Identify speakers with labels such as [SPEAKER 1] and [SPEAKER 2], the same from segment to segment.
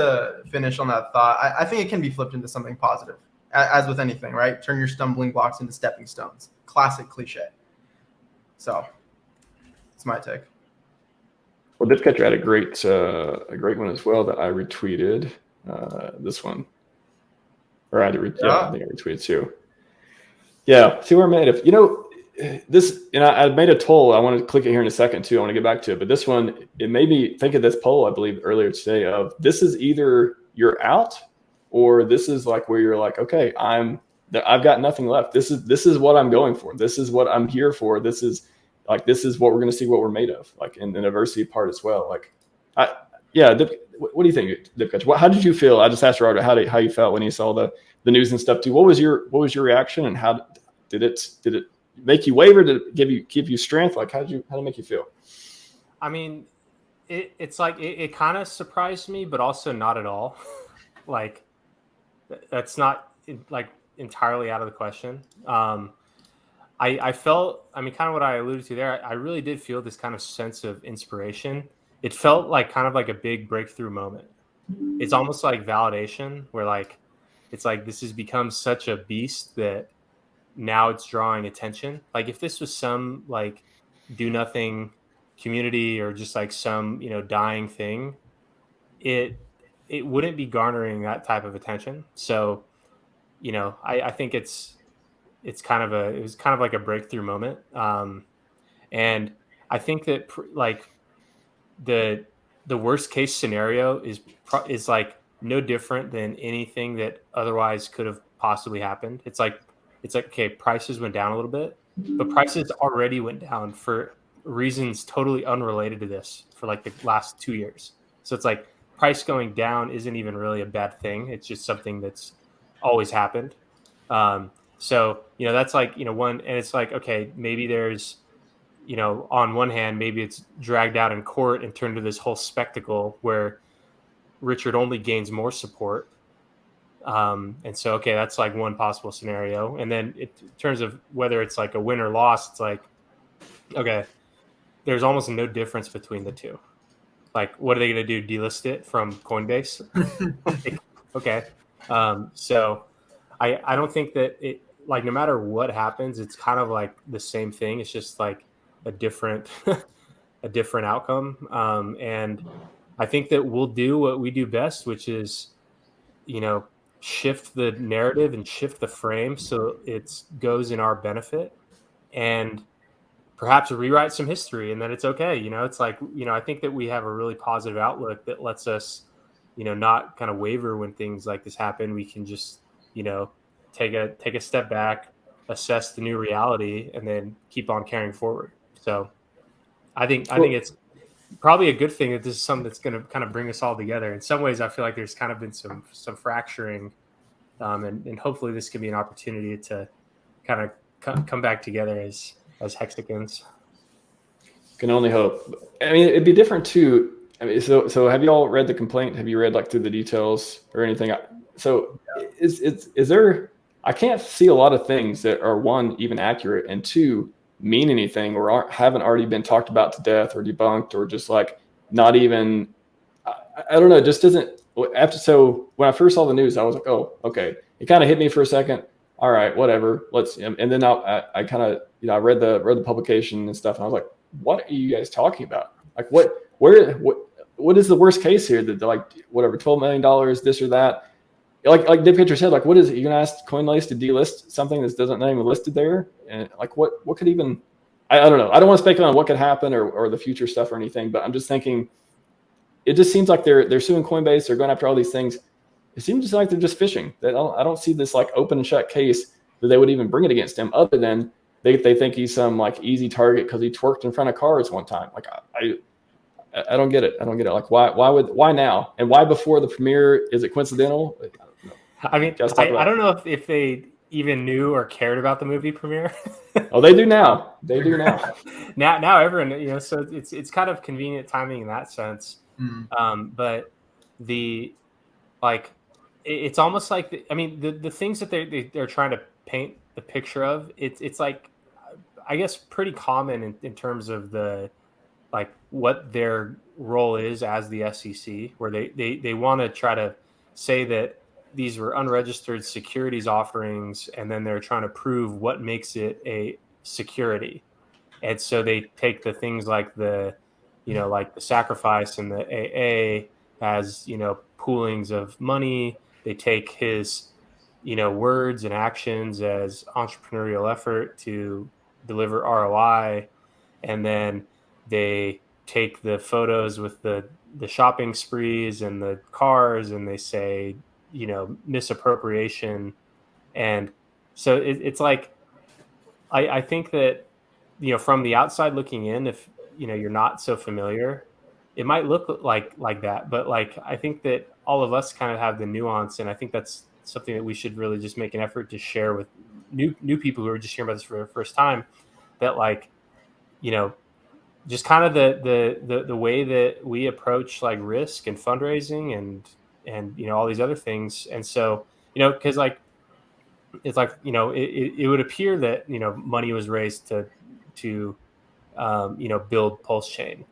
[SPEAKER 1] to finish on that thought, I think it can be flipped into something positive, as with anything, right? Turn your stumbling blocks into stepping stones. Classic cliche. So it's my take.
[SPEAKER 2] Well, Dipcatcher had a great one as well that I retweeted. This one, or I think I retweeted too. Yeah, see where I'm at. If this, and I made a poll. I want to click it here in a second too. I want to get back to it, but this one, it made me think of this poll I believe earlier today. Of this is either you're out, or this is like where you're like, okay, I've got nothing left. This is what I'm going for. This is what I'm here for. This is what we're going to see what we're made of, like in the diversity part as well. Like, what do you think, Dipcatcher? How did you feel? I just asked Robert how you felt when you saw the news and stuff too. What was your reaction, and how did it make you waver? Did it give you strength? Like, how did it make you feel?
[SPEAKER 3] I mean, it's like it kind of surprised me, but also not at all. Like, that's not like entirely out of the question. I felt, I mean, kind of what I alluded to there, I really did feel this kind of sense of inspiration. It felt like kind of like a big breakthrough moment. It's almost like validation where like, it's like this has become such a beast that now it's drawing attention. Like if this was some like do nothing community or just like some, dying thing, it wouldn't be garnering that type of attention. So, I think it was kind of like a breakthrough moment. And I think that like the worst case scenario is like no different than anything that otherwise could have possibly happened. It's like, okay, prices went down a little bit, but prices already went down for reasons totally unrelated to this for like the last 2 years. So it's like price going down isn't even really a bad thing. It's just something that's always happened. So, that's like, one, and it's like, okay, maybe there's, on one hand, maybe it's dragged out in court and turned to this whole spectacle where Richard only gains more support. And so, okay, that's like one possible scenario. And then in terms of whether it's like a win or loss, it's like, okay, there's almost no difference between the two. Like, what are they going to do? Delist it from Coinbase? Okay. So I don't think that it, like, no matter what happens, it's kind of like the same thing. It's just like a different, a different outcome. And I think that we'll do what we do best, which is, shift the narrative and shift the frame so it goes in our benefit and perhaps rewrite some history, and then it's okay. It's like, I think that we have a really positive outlook that lets us, not kind of waver when things like this happen. We can just, take a step back, assess the new reality, and then keep on carrying forward. So I think it's probably a good thing that this is something that's going to kind of bring us all together. In some ways, I feel like there's kind of been some fracturing, and hopefully this can be an opportunity to kind of come back together as Hexicans.
[SPEAKER 2] Can only hope. I mean, it'd be different too. I mean, so have you all read the complaint? Have you read like through the details or anything? So is there? I can't see a lot of things that are, one, even accurate, and two, mean anything or haven't already been talked about to death or debunked, or just like not even. I don't know. It just doesn't. So when I first saw the news, I was like, oh, okay. It kind of hit me for a second. All right, whatever. Let's. And then I kind of, I read the publication and stuff, and I was like, what are you guys talking about? Like, what is the worst case here? That like whatever, $12 million, this or that. Like Dipcatcher said, like, what is it? You're gonna ask Coinbase to delist something that doesn't even listed there, and like what could even? I don't know. I don't want to speculate on what could happen or the future stuff or anything, but I'm just thinking, it just seems like they're suing Coinbase. They're going after all these things. It seems just like they're just fishing. I don't see this like open and shut case that they would even bring it against him, other than they think he's some like easy target because he twerked in front of cars one time. Like I don't get it. I don't get it. Like why now? And why before the premiere? Is it coincidental?
[SPEAKER 3] I mean, I don't know if they even knew or cared about the movie premiere.
[SPEAKER 2] Oh, they do now. They do now.
[SPEAKER 3] now everyone, so it's kind of convenient timing in that sense. But it's almost like the things that they're trying to paint the picture of. It's like, I guess, pretty common in terms of the like what they're role is as the SEC, where they want to try to say that these were unregistered securities offerings, and then they're trying to prove what makes it a security. And so they take the things like the sacrifice and the AA as, poolings of money. They take his, words and actions as entrepreneurial effort to deliver ROI. And then they take the photos with the shopping sprees and the cars, and they say, misappropriation. And so it's like, I think that, from the outside looking in, if, you're not so familiar, it might look like that. But like, I think that all of us kind of have the nuance. And I think that's something that we should really just make an effort to share with new people who are just hearing about this for the first time, that like, just kind of the way that we approach like risk and fundraising and all these other things. And so, because like, it's like, it would appear that, money was raised to build PulseChain,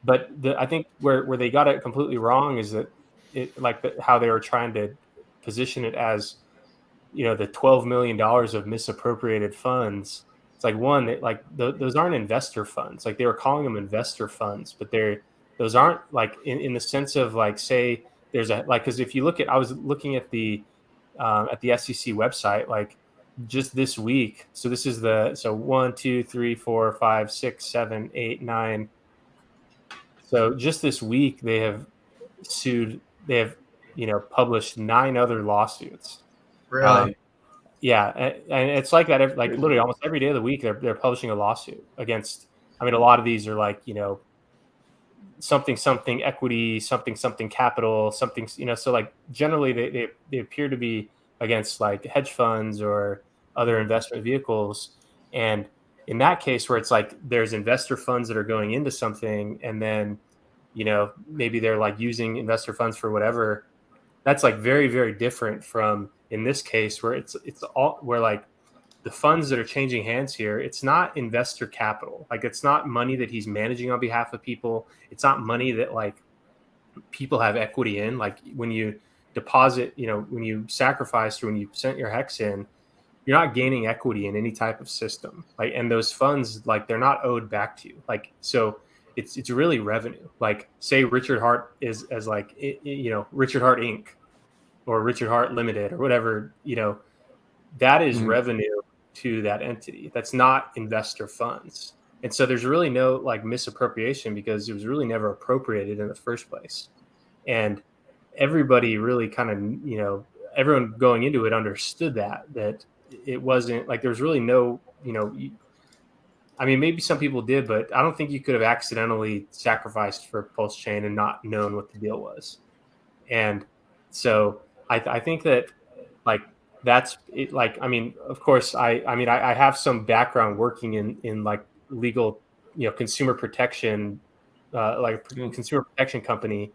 [SPEAKER 3] I think where they got it completely wrong is that how they were trying to position it as, the $12 million of misappropriated funds. It's like, one, that those aren't investor funds. Like, they were calling them investor funds, but those aren't like in the sense of like, say there's because if you look at, I was looking at the SEC website, like just this week. So this is 1, 2, 3, 4, 5, 6, 7, 8, 9. So just this week they have published 9 other lawsuits.
[SPEAKER 1] Really?
[SPEAKER 3] Yeah, and it's like that. Like literally almost every day of the week, they're publishing a lawsuit against. I mean, a lot of these are like something equity, something capital, something. So like generally they appear to be against like hedge funds or other investment vehicles. And in that case, where it's like there's investor funds that are going into something, and then maybe they're like using investor funds for whatever. That's like very, very different from in this case where it's all where like the funds that are changing hands here, it's not investor capital. Like, it's not money that he's managing on behalf of people. It's not money that like people have equity in. Like when you deposit, when you sacrifice or when you sent your HEX in, you're not gaining equity in any type of system. Like, and those funds, like, they're not owed back to you. Like, so it's really revenue. Like, say Richard Hart is as like, Richard Hart Inc. or Richard Hart Limited or whatever, that is revenue to that entity. That's not investor funds. And so there's really no like misappropriation because it was really never appropriated in the first place. And everybody really kind of, everyone going into it understood that it wasn't like, there was really no, I mean, maybe some people did, but I don't think you could have accidentally sacrificed for PulseChain and not known what the deal was. And so I think that like, that's it. Like, I mean, of course, I have some background working in like legal, consumer protection, like a consumer protection company,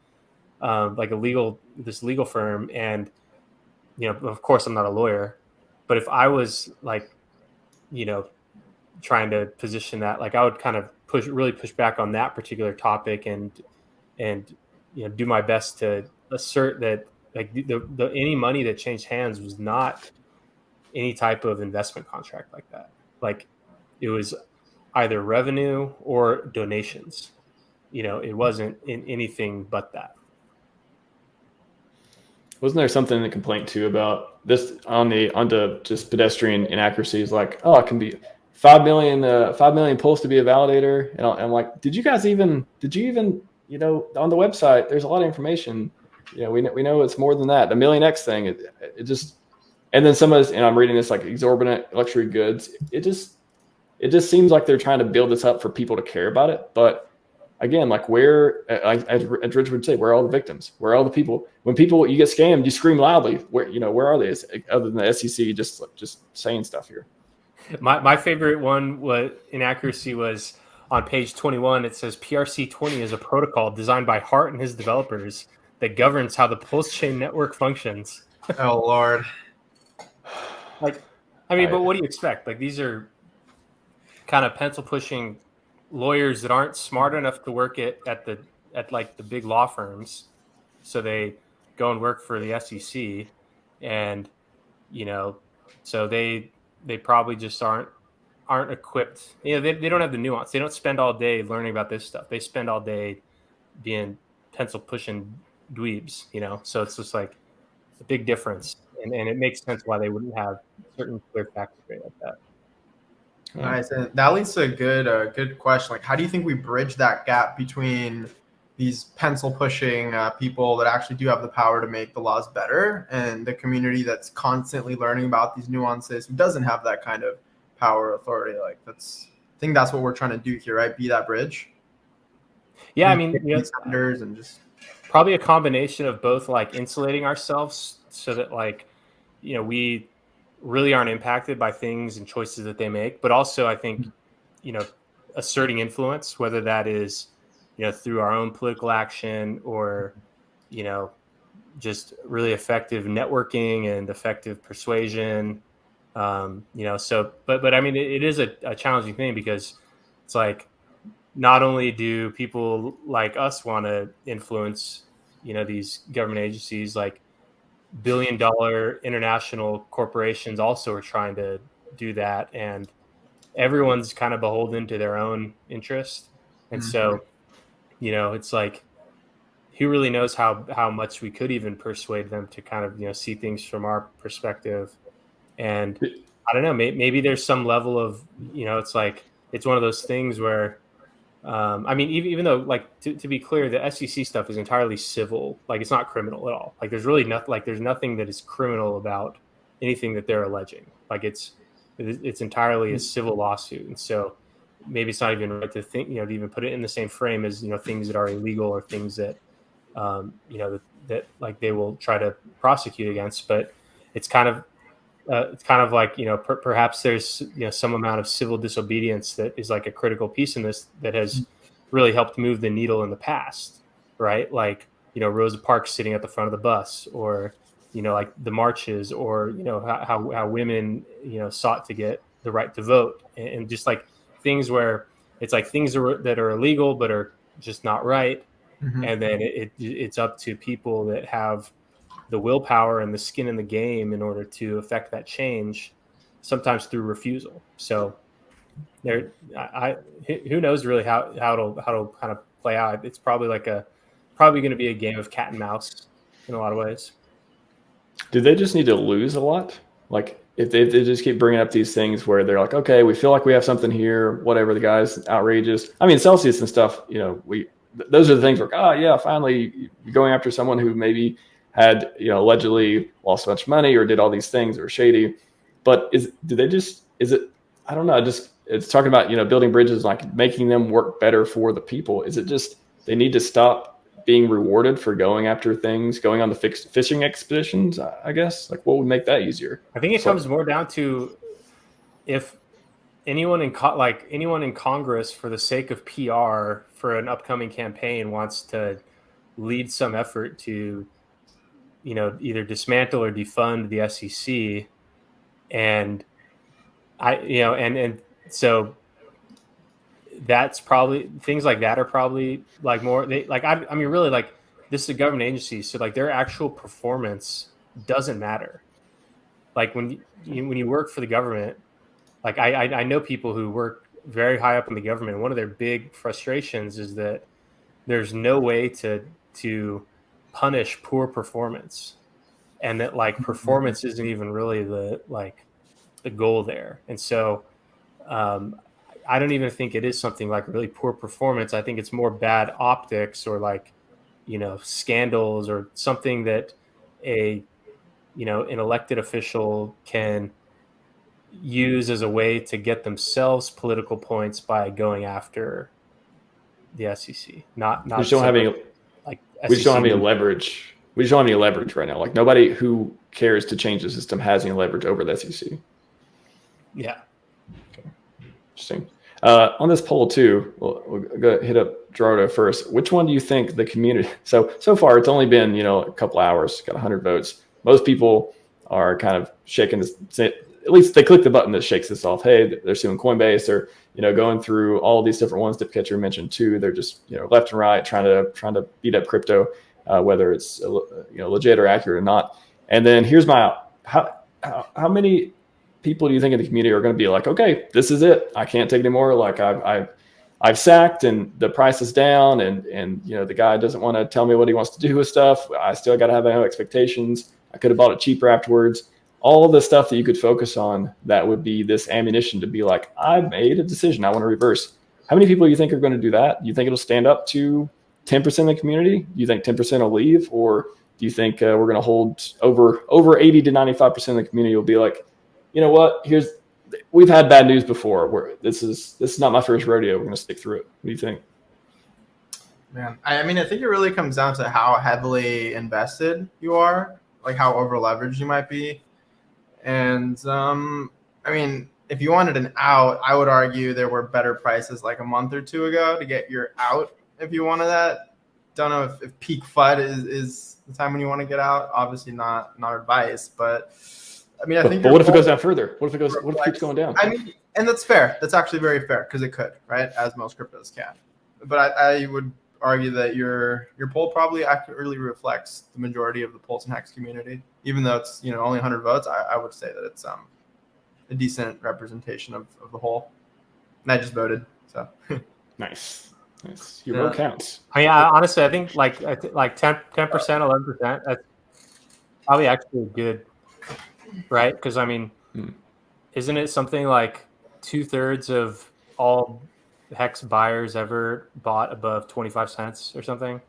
[SPEAKER 3] like this legal firm. And, of course I'm not a lawyer, but if I was like, trying to position that, like, I would kind of really push back on that particular topic and do my best to assert that like the any money that changed hands was not any type of investment contract like that. Like, it was either revenue or donations. It wasn't in anything but that.
[SPEAKER 2] Wasn't there something in the complaint too about this onto just pedestrian inaccuracies? Like, oh, it can be 5 million pulls to be a validator. And I'm like, did you even, on the website, there's a lot of information. We know it's more than that. The million X thing, it just, and then some of this, and I'm reading this like exorbitant luxury goods. It just seems like they're trying to build this up for people to care about it. But again, like, where, as Rich would say, where are all the victims? Where are all the people? When you get scammed, you scream loudly. Where are they? Other than the SEC just saying stuff here.
[SPEAKER 3] My favorite one inaccuracy was on page 21. It says PRC20 is a protocol designed by Hart and his developers that governs how the PulseChain network functions.
[SPEAKER 1] Oh, Lord.
[SPEAKER 3] Like, I mean, but what do you expect? Like, these are kind of pencil pushing lawyers that aren't smart enough to work at like the big law firms, so they go and work for the SEC, and so they probably just aren't equipped. They don't have the nuance. They don't spend all day learning about this stuff. They spend all day being pencil pushing dweebs. So it's just like a big difference, and it makes sense why they wouldn't have certain clear factors like that.
[SPEAKER 1] Nice, and that leads to a good question. Like, how do you think we bridge that gap between these pencil pushing people that actually do have the power to make the laws better, and the community that's constantly learning about these nuances, who doesn't have that kind of power, authority? Like, I think that's what we're trying to do here, right? Be that bridge.
[SPEAKER 3] Yeah, I mean,
[SPEAKER 1] and just
[SPEAKER 3] probably a combination of both, like insulating ourselves so that like, we really aren't impacted by things and choices that they make, but also I think, asserting influence, whether that is, through our own political action or, just really effective networking and effective persuasion. But I mean, it is a challenging thing, because it's like, not only do people like us want to influence, these government agencies, like billion-dollar international corporations also are trying to do that, and everyone's kind of beholden to their own interest. And so, it's like, who really knows how much we could even persuade them to kind of, see things from our perspective. And I don't know, maybe there's some level of, it's like, it's one of those things where, I mean, even though, like, to be clear, the SEC stuff is entirely civil. Like, it's not criminal at all. Like, there's really nothing. Like, there's nothing that is criminal about anything that they're alleging. Like, it's entirely a civil lawsuit, and so maybe it's not even right to think, to even put it in the same frame as things that are illegal, or things that that like they will try to prosecute against. But it's kind of like, perhaps there's, some amount of civil disobedience that is like a critical piece in this, that has really helped move the needle in the past, right? Like, Rosa Parks sitting at the front of the bus, or, like the marches, or, how women, sought to get the right to vote, and just like things where it's like things that are illegal, but are just not right. And then it's up to people that have the willpower and the skin in the game in order to affect that change, sometimes through refusal. So who knows really how it'll kind of play out. It's probably going to be a game of cat and mouse in a lot of ways.
[SPEAKER 2] Do they just need to lose a lot? Like, if they just keep bringing up these things where they're like, okay, we feel like we have something here, whatever, the guy's outrageous. I mean, Celsius and stuff, those are the things where, yeah, finally you're going after someone who maybe had, allegedly lost a bunch of money or did all these things that were shady. But I don't know, it's talking about, building bridges, like making them work better for the people. Is it just, they need to stop being rewarded for going after things, going on the fishing expeditions, I guess? Like, what would make that easier?
[SPEAKER 3] I think it comes more down to, if anyone in Congress, for the sake of PR for an upcoming campaign, wants to lead some effort to, either dismantle or defund the SEC, and so that's probably, things like that are probably like more, I mean, really, like, this is a government agency, so like their actual performance doesn't matter. Like, when you work for the government, like I know people who work very high up in the government. One of their big frustrations is that there's no way to punish poor performance, and that like performance isn't even really the goal there. And so I don't even think it is something like really poor performance. I think it's more bad optics, or like, scandals, or something that an elected official can use as a way to get themselves political points by going after the SEC. Not
[SPEAKER 2] we just don't have any, like, we just don't have any leverage. We just don't have any leverage right now. Like, nobody who cares to change the system has any leverage over the SEC.
[SPEAKER 3] Yeah.
[SPEAKER 2] Okay. Interesting. On this poll too, we'll go hit up Gerardo first. Which one do you think the community? So far, it's only been a couple hours, got 100 votes. Most people are kind of shaking at least they click the button that shakes this off. Hey, they're suing Coinbase, or going through all these different ones that Catcher mentioned too. They're just left and right trying to beat up crypto, whether it's legit or accurate or not. And then here's my how many people do you think in the community are going to be like, okay, this is it, I can't take it anymore. Like I've sacked and the price is down, and the guy doesn't want to tell me what he wants to do with stuff. I still got to have my own expectations. I could have bought it cheaper afterwards. All of the stuff that you could focus on, that would be this ammunition to be like, I made a decision, I want to reverse. How many people do you think are going to do that? Do you think it'll stand up to 10% of the community? Do you think 10% will leave? Or do you think we're going to hold over 80 to 95% of the community will be like, you know what, we've had bad news before. This is not my first rodeo. We're going to stick through it. What do you think?
[SPEAKER 1] Man, I mean, I think it really comes down to how heavily invested you are, like how over leveraged you might be. And I mean, if you wanted an out, I would argue there were better prices like a month or two ago to get your out if you wanted that. Don't know if peak FUD is the time when you want to get out. Obviously not advice, but I mean, I think. But
[SPEAKER 2] what if it goes down further? What if it keeps going down?
[SPEAKER 1] I mean, and that's fair. That's actually very fair because it could, right? As most cryptos can. But I would argue that your poll probably accurately reflects the majority of the Pulse and HEX community, even though it's only 100 votes. I would say that it's a decent representation of the whole. And I just voted, so.
[SPEAKER 2] Nice. Your vote counts.
[SPEAKER 3] Honestly, I think like 10%, 11%. That's probably actually good, right? Because I mean, isn't it something like 2/3 of all HEX buyers ever bought above 25 cents or something?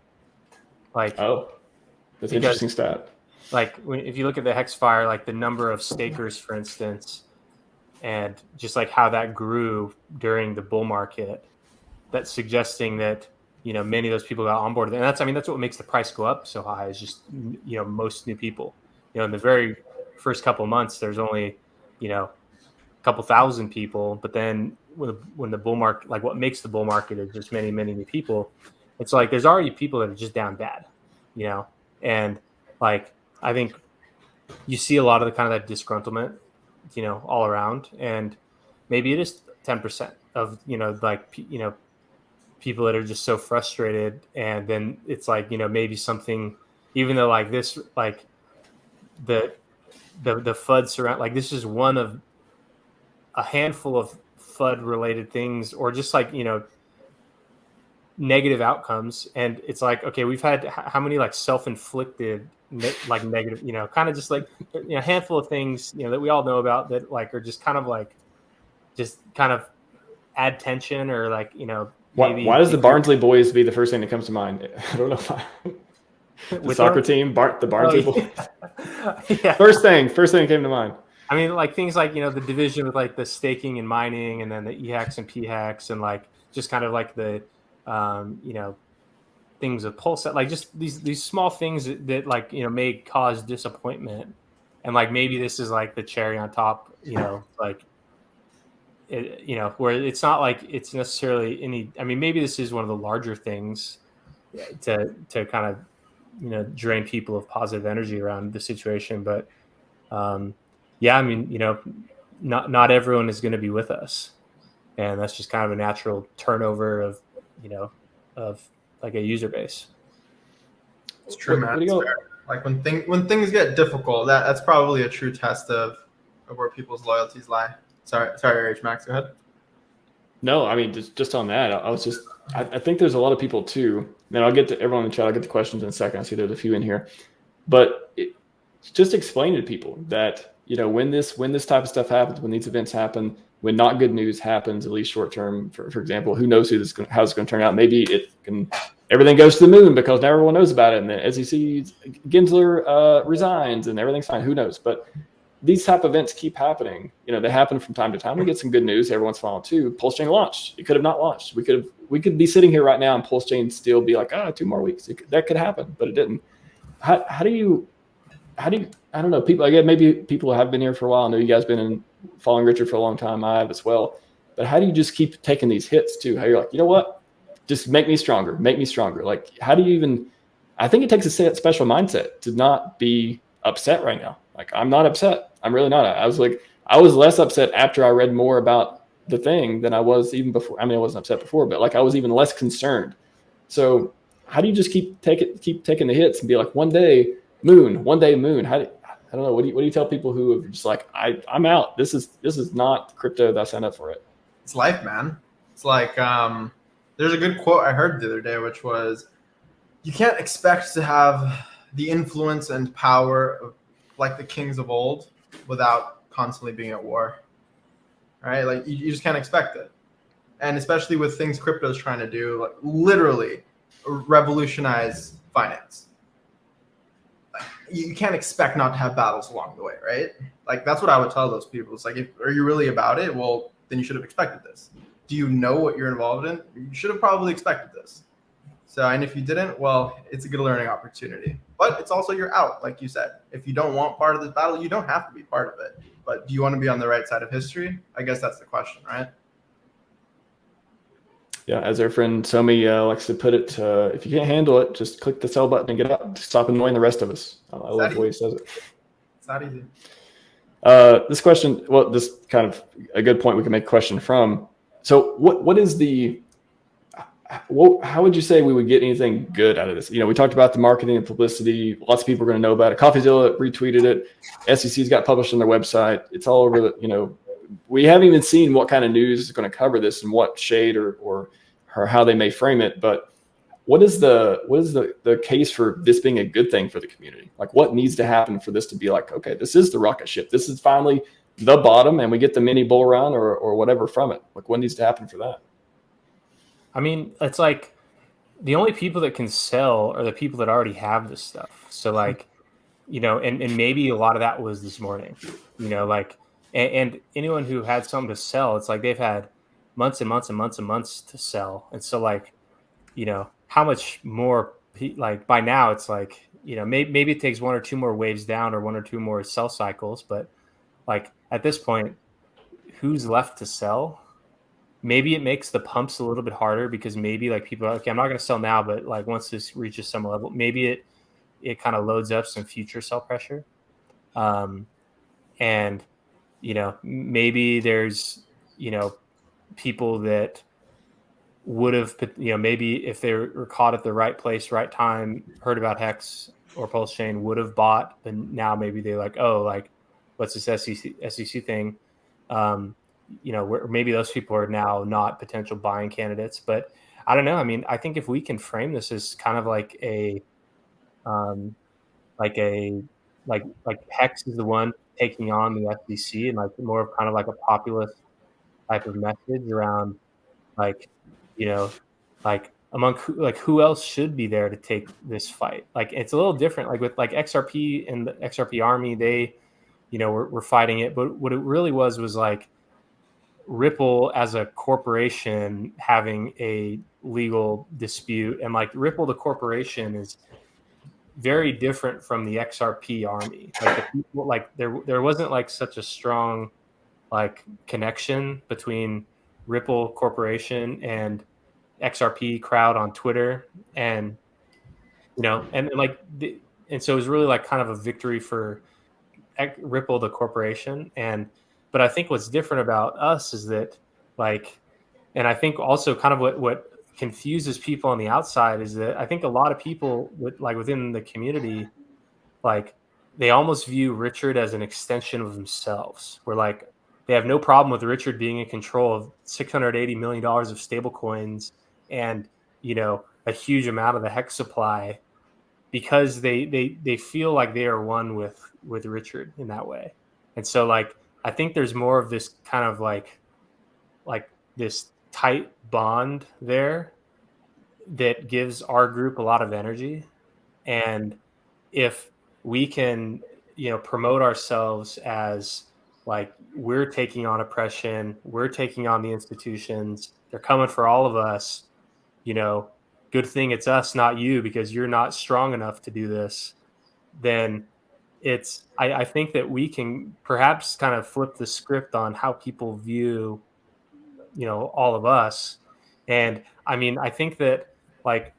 [SPEAKER 3] Like,
[SPEAKER 2] that's an interesting stat.
[SPEAKER 3] Like if you look at the HEX fire, like the number of stakers, for instance, and just like how that grew during the bull market, that's suggesting that many of those people got onboarded, and that's what makes the price go up so high, is just most new people. In the very first couple months, there's only a couple thousand people, but then when the bull market, like what makes the bull market is just many new people. It's like there's already people that are just down bad, and like I think you see a lot of the kind of that disgruntlement, all around, and maybe it is 10% of people that are just so frustrated, and then it's like maybe something, even though like this, like the FUD surround, like this is one of a handful of FUD related things, or just like negative outcomes, and it's like, okay, we've had how many like self-inflicted like negative, kind of just like a handful of things that we all know about that like are just kind of add tension, or like maybe. Why
[SPEAKER 2] does the Barnsley boys be the first thing that comes to mind? I don't know. The soccer team, the Barnsley boys. Yeah. First thing that came to mind.
[SPEAKER 3] I mean, like things like the division with like the staking and mining, and then the EHEX and PHEX, and like just kind of like the things of Pulse, like just these small things that like may cause disappointment, and like maybe this is like the cherry on top, like it, where it's not like it's necessarily any. I mean, maybe this is one of the larger things to kind of drain people of positive energy around the situation, but yeah, I mean, not everyone is going to be with us, and that's just kind of a natural turnover of of like a user base.
[SPEAKER 1] It's true, man. It's fair. Like when things get difficult, that's probably a true test of where people's loyalties lie. Sorry, RHMax, go ahead.
[SPEAKER 2] No, I mean, just on that, I think there's a lot of people too. And I'll get to everyone in the chat. I'll get the questions in a second. I see there's a few in here, but just explain to people that when this type of stuff happens, when these events happen, when not good news happens, at least short term, for example, who knows how it's going to turn out? Maybe everything goes to the moon because now everyone knows about it, and the SEC Gensler resigns and everything's fine. Who knows? But these type of events keep happening. They happen from time to time. We get some good news every once in a while too. PulseChain launched. It could have not launched. We could be sitting here right now and PulseChain still be like, 2 more weeks. That could happen, but it didn't. How do you? I don't know. People, again, maybe people have been here for a while. I know you guys been following Richard for a long time. I have as well. But how do you just keep taking these hits too? How you're like, you know what? Just make me stronger. Like, how do you even? I think it takes a special mindset to not be upset right now. Like, I'm not upset. I'm really not. I was like, I was less upset after I read more about the thing than I was even before. I mean, I wasn't upset before, but like I was even less concerned. So how do you just keep taking the hits and be like, one day moon? I don't know. What do you tell people who are just like, I'm out. This is not crypto that I signed up for it.
[SPEAKER 1] It's life, man. It's like there's a good quote I heard the other day, which was, you can't expect to have the influence and power of like the kings of old without constantly being at war. Right? Like you just can't expect it. And especially with things crypto is trying to do, like literally revolutionize finance. You can't expect not to have battles along the way, right? Like that's what I would tell those people. It's like, are you really about it? Well, then you should have expected this. Do you know what you're involved in? You should have probably expected this. So, and if you didn't, well, it's a good learning opportunity. But it's also you're out, like you said. If you don't want part of this battle, you don't have to be part of it. But do you want to be on the right side of history? I guess that's the question, right?
[SPEAKER 2] Yeah, as our friend Somi likes to put it, if you can't handle it, just click the sell button and get out. Stop annoying the rest of us. I love the way he says it.
[SPEAKER 1] It's not easy.
[SPEAKER 2] This question, well, this kind of a good point we can make a question from. So what is the, how would you say we would get anything good out of this? You know, we talked about the marketing and publicity. Lots of people are going to know about it. CoffeeZilla retweeted it. SEC's got published on their website. It's all over the, you know, we haven't even seen what kind of news is going to cover this and what shade or how they may frame it. But what is the case for this being a good thing for the community? Like what needs to happen for this to be like, okay, this is the rocket ship. This is finally the bottom and we get the mini bull run or whatever from it. Like what needs to happen for that?
[SPEAKER 3] I mean, it's like the only people that can sell are the people that already have this stuff. So like, you know, and maybe a lot of that was this morning, you know, like, and anyone who had something to sell, it's like they've had months and months and months and months to sell. And so like, you know, how much more, like by now it's like, you know, maybe it takes one or two more waves down or one or two more sell cycles. But like at this point, who's left to sell? Maybe it makes the pumps a little bit harder because maybe like people are, okay, I'm not going to sell now, but like once this reaches some level, maybe it kind of loads up some future sell pressure. And, you know, maybe there's, you know, people that would have, you know, maybe if they were caught at the right place, right time, heard about HEX or PulseChain would have bought, but now maybe they're like, oh, like, what's this SEC thing? You know, where maybe those people are now not potential buying candidates, but I don't know. I mean, I think if we can frame this as kind of like like HEX is the one taking on the FTC and like more of kind of like a populist type of message around like, you know, like among who else should be there to take this fight? Like it's a little different. Like with like XRP and the XRP army, they, you know, were fighting it, but what it really was like Ripple as a corporation having a legal dispute, and like Ripple the corporation is very different from the XRP army. Like the people, like there wasn't like such a strong like connection between Ripple Corporation and XRP crowd on Twitter, and you know, and like and so it was really like kind of a victory for Ripple the corporation. And but I think what's different about us is that like, and I think also kind of what confuses people on the outside is that I think a lot of people within the community, like they almost view Richard as an extension of themselves, where like they have no problem with Richard being in control of $680 million of stable coins and, you know, a huge amount of the HEX supply, because they feel like they are one with Richard in that way. And so like I think there's more of this kind of like this tight bond there that gives our group a lot of energy. And if we can, you know, promote ourselves as like we're taking on oppression, we're taking on the institutions, they're coming for all of us, you know, good thing it's us, not you, because you're not strong enough to do this, then it's I think that we can perhaps kind of flip the script on how people view, you know, all of us. And I mean, I think that like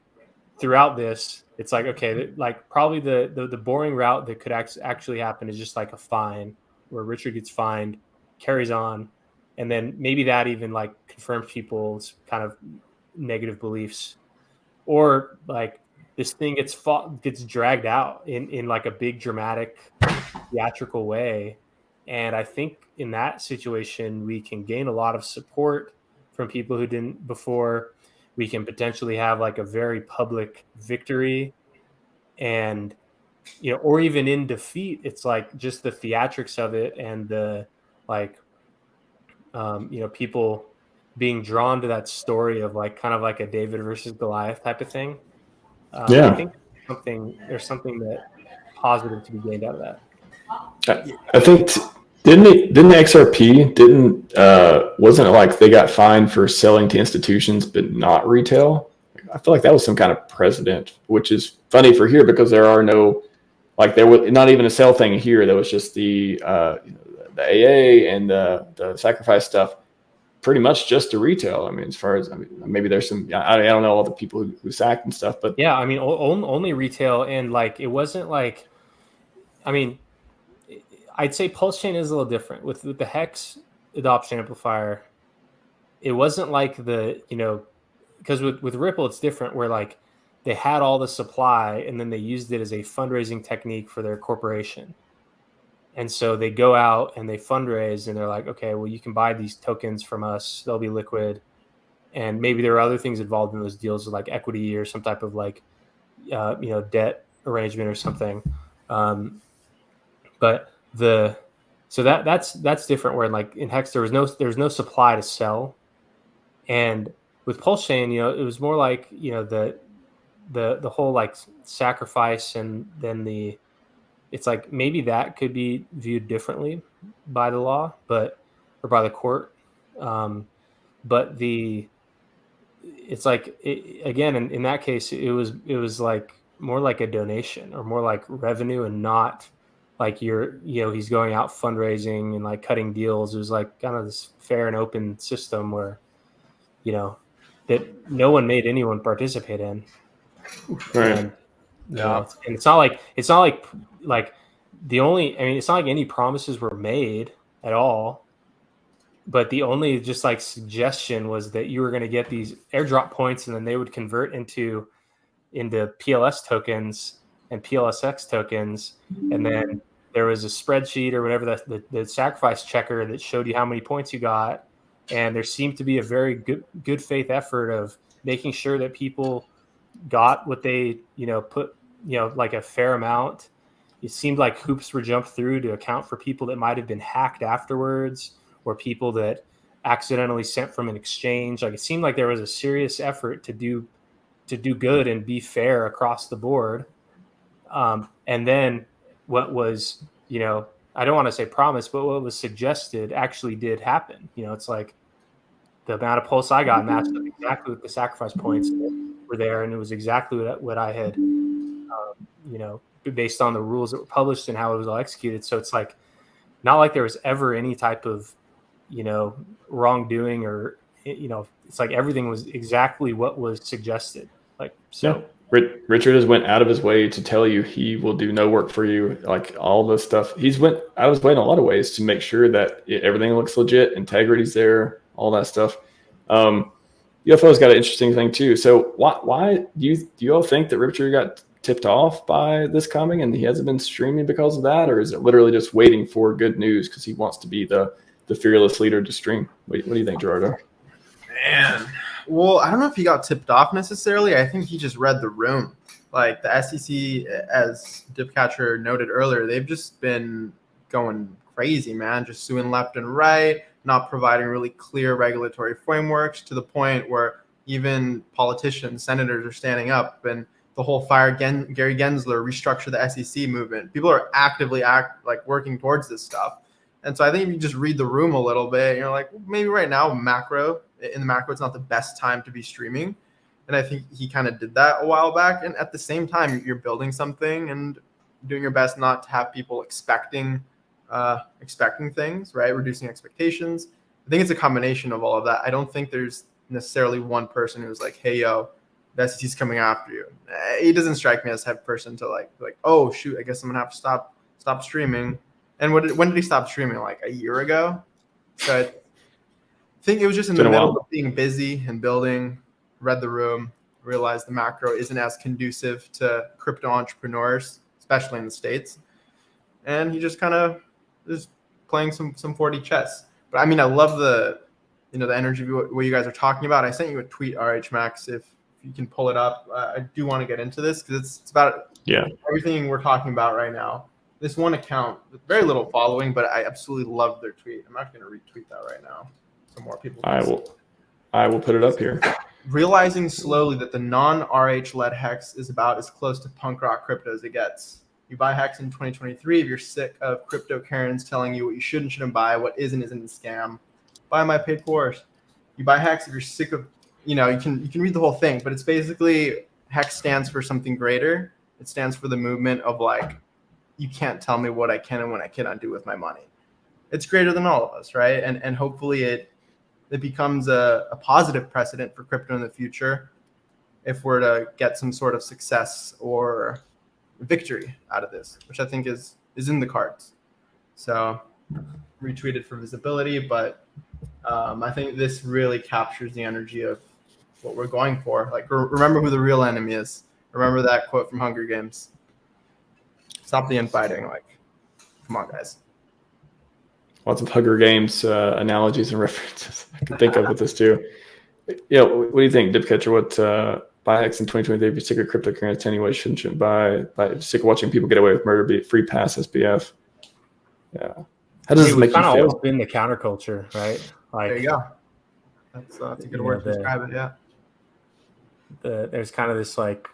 [SPEAKER 3] throughout this, it's like, okay, like probably the boring route that could actually happen is just like a fine where Richard gets fined carries on, and then maybe that even like confirms people's kind of negative beliefs, or like this thing gets dragged out in like a big dramatic theatrical way. And I think in that situation we can gain a lot of support from people who didn't before. We can potentially have like a very public victory, and or even in defeat, it's like just the theatrics of it, and the like people being drawn to that story of like kind of like a David versus Goliath type of thing. I think there's something that positive to be gained out of that.
[SPEAKER 2] I think didn't the XRP wasn't it like they got fined for selling to institutions but not retail? I feel like that was some kind of precedent, which is funny for here because there are no, like there was not even a sell thing here. There was just the AA and the sacrifice stuff, pretty much just to retail. I mean, as far as maybe there's some, I don't know all the people who sacked and stuff, but
[SPEAKER 3] yeah, I mean, only retail. And like it wasn't like, I mean, I'd say PulseChain is a little different with the HEX adoption amplifier. It wasn't like because with Ripple it's different, where like they had all the supply and then they used it as a fundraising technique for their corporation. And so they go out and they fundraise and they're like, okay, well, you can buy these tokens from us. They'll be liquid. And maybe there are other things involved in those deals, like equity or some type of like, debt arrangement or something. But so that's different, where like in HEX, there was no supply to sell. And with PulseChain, it was more like, the whole like sacrifice, and then it's like maybe that could be viewed differently by the law, or by the court. But it's like, again, in that case, it was like more like a donation or more like revenue, and not like he's going out fundraising and like cutting deals. It was like kind of this fair and open system where, that no one made anyone participate in.
[SPEAKER 2] right.
[SPEAKER 3] And, and it's not like the only, I mean, it's not like any promises were made at all, but the only just like suggestion was that you were going to get these airdrop points and then they would convert into PLS tokens and PLSX tokens. And then there was a spreadsheet or whatever, the sacrifice checker that showed you how many points you got. And there seemed to be a very good faith effort of making sure that people got what they, put, like a fair amount. It seemed like hoops were jumped through to account for people that might have been hacked afterwards, or people that accidentally sent from an exchange. Like it seemed like there was a serious effort to do good and be fair across the board. And then what was, I don't want to say promised, but what was suggested actually did happen. It's like the amount of pulse I got matched up exactly with the sacrifice points that were there, and it was exactly what I had, based on the rules that were published and how it was all executed. So it's like not like there was ever any type of, wrongdoing, or it's like everything was exactly what was suggested. Like so.
[SPEAKER 2] Yeah. Richard has went out of his way to tell you he will do no work for you, like all this stuff. He's went out of his way in a lot of ways to make sure that everything looks legit, integrity's there, all that stuff. UFO's got an interesting thing too. So why do you all think that Richard got tipped off by this coming and he hasn't been streaming because of that, or is it literally just waiting for good news because he wants to be the fearless leader to stream? What do you think, Gerardo?
[SPEAKER 1] Man. Well, I don't know if he got tipped off necessarily. I think he just read the room. Like the SEC, as Dipcatcher noted earlier, they've just been going crazy, man, just suing left and right, not providing really clear regulatory frameworks, to the point where even politicians, senators are standing up, and the whole fire Gary Gensler, restructure the SEC movement. People are actively working towards this stuff. And so I think if you just read the room a little bit, like maybe right now in the macro, it's not the best time to be streaming. And I think he kind of did that a while back. And at the same time, you're building something and doing your best not to have people expecting things, right? Reducing expectations. I think it's a combination of all of that. I don't think there's necessarily one person who's like, hey, yo, the SEC's coming after you. He doesn't strike me as the type of person to like, oh, shoot, I guess I'm going to have to stop streaming. And when did he stop streaming? Like a year ago? So I think it was just in
[SPEAKER 2] It's
[SPEAKER 1] the
[SPEAKER 2] been a
[SPEAKER 1] middle
[SPEAKER 2] while.
[SPEAKER 1] of being busy and building, read the room, realized the macro isn't as conducive to crypto entrepreneurs, especially in the States. And he just kind of is playing some 4D chess. But I mean, I love the energy of what you guys are talking about. I sent you a tweet, RHMax, if you can pull it up. I do want to get into this because it's about everything we're talking about right now. This one account with very little following, but I absolutely love their tweet. I'm not going to retweet that right now, so more people can see.
[SPEAKER 2] I will put it up here.
[SPEAKER 1] Realizing slowly that the non-RH led HEX is about as close to punk rock crypto as it gets. You buy HEX in 2023 if you're sick of crypto Karens telling you what you should and shouldn't buy, what isn't a scam. Buy my paid course. You buy HEX if you're sick of, you can read the whole thing, but it's basically HEX stands for something greater. It stands for the movement of like, you can't tell me what I can and what I cannot do with my money. It's greater than all of us, right? And hopefully it becomes a positive precedent for crypto in the future if we're to get some sort of success or victory out of this, which I think is in the cards. So retweeted for visibility, but I think this really captures the energy of what we're going for. Like, remember who the real enemy is. Remember that quote from Hunger Games. Stop the infighting. Like, come on, guys.
[SPEAKER 2] Lots of Hunger Games analogies and references I can think of with this too. Yeah, what do you think, Dipcatcher? What buy HEX in 2023? If you're sick of cryptocurrency anyway, shouldn't buy. Sick of watching people get away with murder, be free pass SBF. Yeah. How does this make you feel?
[SPEAKER 3] Always been the counterculture, right? Like,
[SPEAKER 1] there you go. That's a good word to describe it. Yeah.
[SPEAKER 3] There's kind of this like,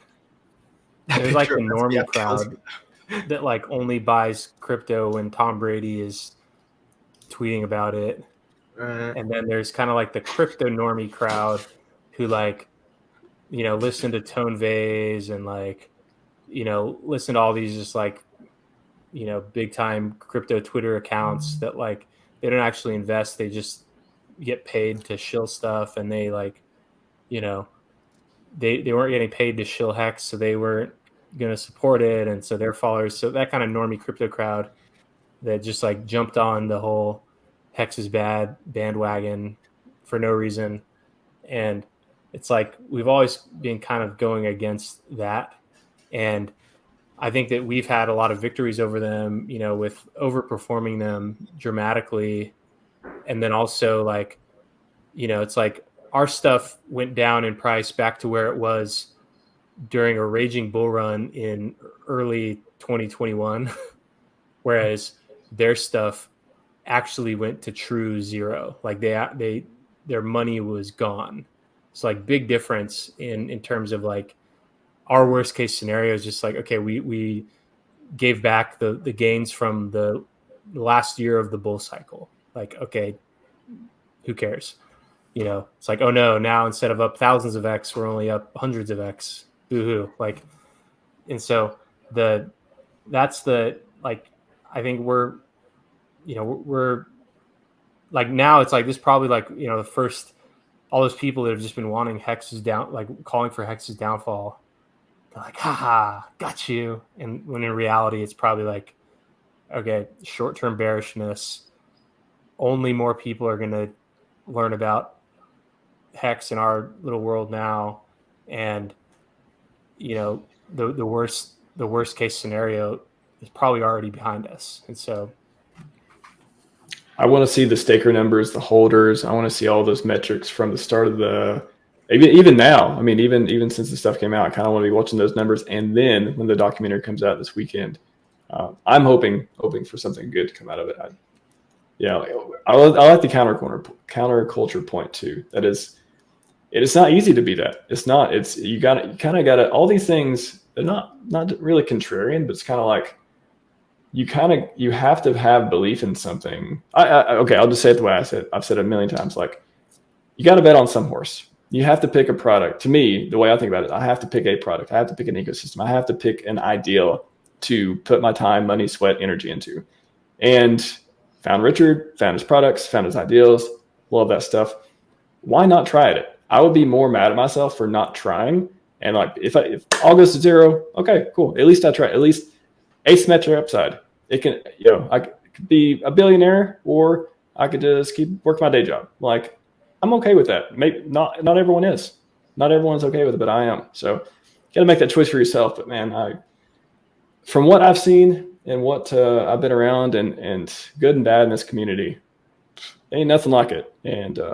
[SPEAKER 3] there's like the normie crowd that like only buys crypto when Tom Brady is tweeting about it. And then there's kind of like the crypto normie crowd who like, listen to Tone Vase and like, listen to all these just like, big time crypto Twitter accounts that like, they don't actually invest. They just get paid to shill stuff. And they like, they weren't getting paid to shill HEX, so they weren't going to support it. And so their followers, so that kind of normie crypto crowd that just like jumped on the whole HEX is bad bandwagon for no reason. And it's like, we've always been kind of going against that. And I think that we've had a lot of victories over them, with overperforming them dramatically. And then also like, it's like our stuff went down in price back to where it was during a raging bull run in early 2021, whereas their stuff actually went to true zero. Like their money was gone. It's like big difference in terms of like our worst case scenario is just like, okay, we gave back the gains from the last year of the bull cycle. Like, okay, who cares? It's like, oh no, now instead of up thousands of X, we're only up hundreds of X. Boo-hoo. Like, and so that's the, like, I think we're like, now it's like this probably like, the first, all those people that have just been wanting HEX's down, like calling for HEX's downfall. They're like, haha, got you. And when in reality, it's probably like, okay, short-term bearishness. Only more people are going to learn about HEX in our little world now. And, the worst case scenario is probably already behind us. And so
[SPEAKER 2] I want to see the staker numbers, the holders. I want to see all those metrics from the start of the, even now. I mean, even since the stuff came out, I kind of want to be watching those numbers. And then when the documentary comes out this weekend, I'm hoping for something good to come out of it. I like the counterculture point too. That is, it is not easy to be that. It's not. It's you kind of got to, all these things. They're not really contrarian, but it's kind of like you have to have belief in something. Okay, I'll just say it the way I said. I've said it a million times. Like, you got to bet on some horse. You have to pick a product. To me, the way I think about it, I have to pick a product. I have to pick an ecosystem. I have to pick an ideal to put my time, money, sweat, energy into. And found Richard, found his products, found his ideals, love that stuff. Why not try it? I would be more mad at myself for not trying. And like, if all goes to zero, okay, cool. At least I tried. At least asymmetric upside. It can, I could be a billionaire or I could just keep working my day job. Like, I'm okay with that. Maybe not everyone is. Not everyone's okay with it, but I am. So you got to make that choice for yourself. But man, from what I've seen and what I've been around and good and bad in this community, ain't nothing like it. And